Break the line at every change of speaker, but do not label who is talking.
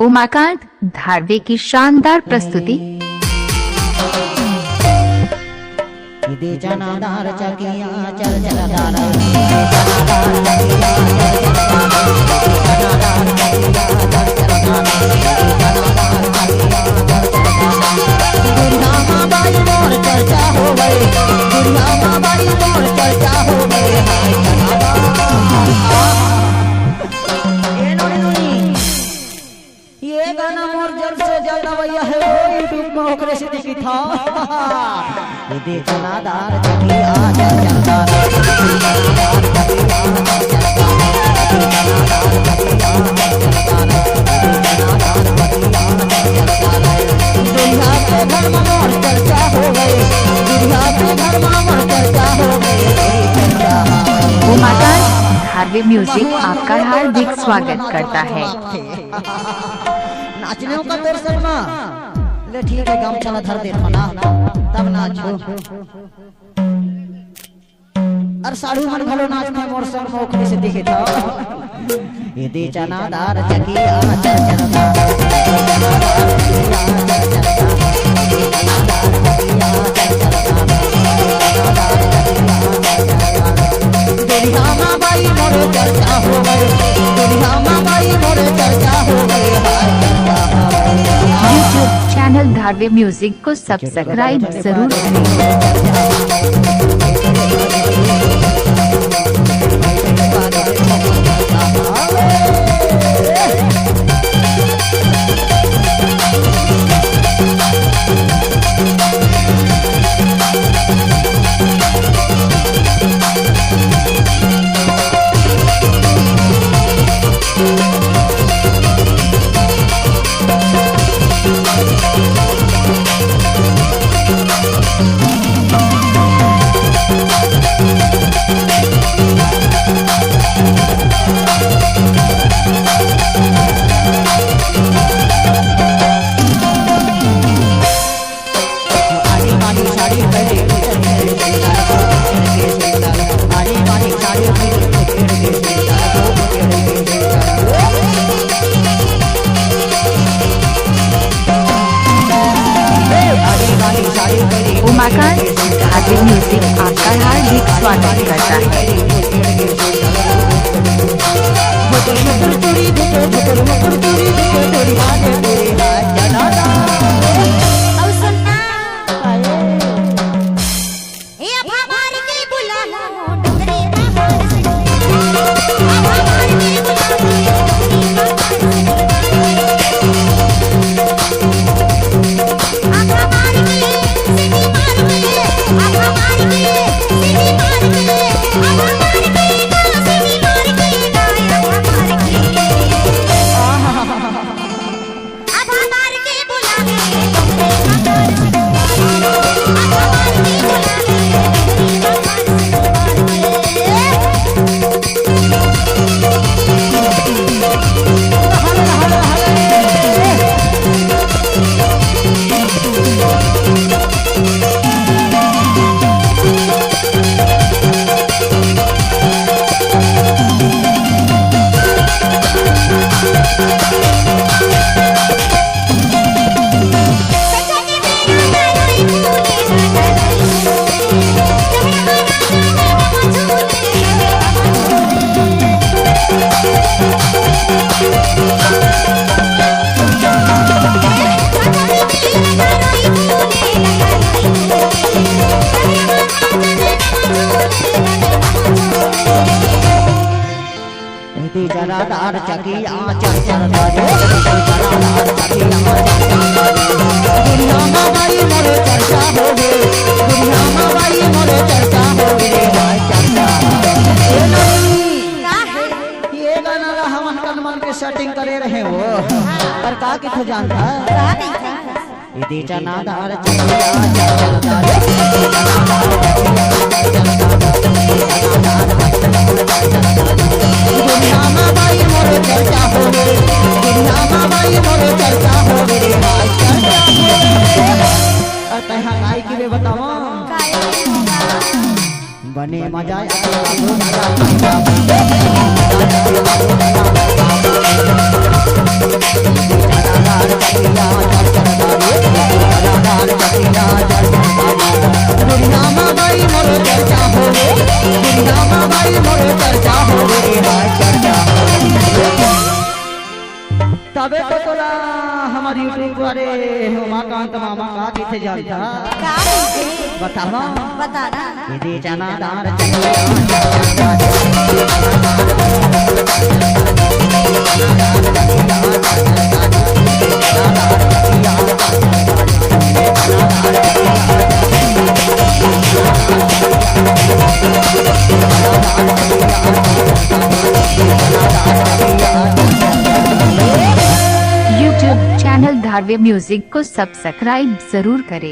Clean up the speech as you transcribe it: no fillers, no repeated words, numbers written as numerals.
उमाकांत धारवे की शानदार प्रस्तुति।
जनादार चकिया चल जनादार दुनिया माँ बाई मोर चर्चा हो गई, दुनिया माँ बाई मोर चर्चा हो गई। ये गाना मोर जब से ज्यादा भैया है वो यूट्यूब में ओकरे से देखी था। दे जनादार चकिया चल जनादार दुनिया पे घर में मोर चर्चा हो गई, दुनिया पे घर में मोर चर्चा हो गई।
उमाकांत धारवे म्यूजिक आपका हार्दिक स्वागत करता है।
नाचने का तोर शर्मा ले ठीक है, गमछा धर दे ना तब नाचो। और साड़ू मन भलो नाच में मोर शर्मा ओखरे से दिखे था। ये दे जनादार चकिया चल जनादार दुनिया माँ बाई मोर चर्चा हो गई, दुनिया माँ बाई मोर चर्चा हो गई।
यूट्यूब चैनल धारवे म्यूजिक को सब्सक्राइब जरूर करें। उमाकांत धारवे म्यूजिक आपका हार्दिक स्वागत करता है।
जनादार चकिया चल जनादार दुनिया माँ बाई मोर चर्चा हो गई, दुनिया माँ बाई मोर चर्चा हो गई। ये गाना हमन तन मन के सेटिंग करे रहे वो पर का के तो जानता ये जनादार चकिया चल जनादार दुनिया माँ बाई मोर चर्चा हो गई, दुनिया माँ बाई मोर चर्चा हो गई। तहाँ गाय की वे बतावा बने मजा दानादार चटिया चरचरदारी दानादार चटिया चरचरदारी दुनिया में भाई मोर चर्चा होवे दुनिया में भाई मोर चर्चा होवे हाय चर्चा तबे तो तोला हमारी यूट्यूब वाले उमाकांत मामा का किथे जानता बतावा
बताना
यदि जनादार चटिया
यूट्यूब चैनल धारवे म्यूजिक को सब्सक्राइब जरूर करें।